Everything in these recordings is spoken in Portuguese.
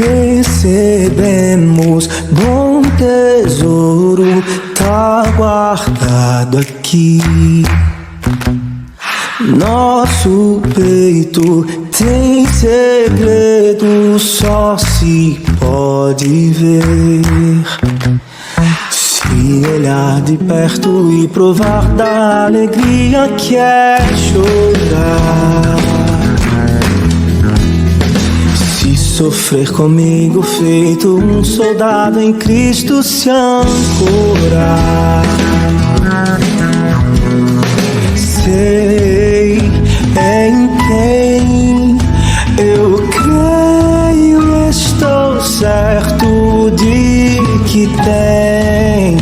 recebemos bom tesouro, tá guardado aqui. Nosso peito tem segredo, só se pode ver. Se olhar de perto e provar da alegria que é chorar. Se sofrer comigo, feito um soldado em Cristo se ancorar. Sei em quem eu creio, estou certo de que tem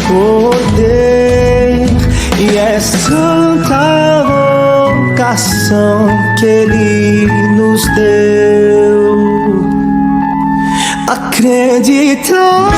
poder e é santa vocação que Ele nos deu. Acreditar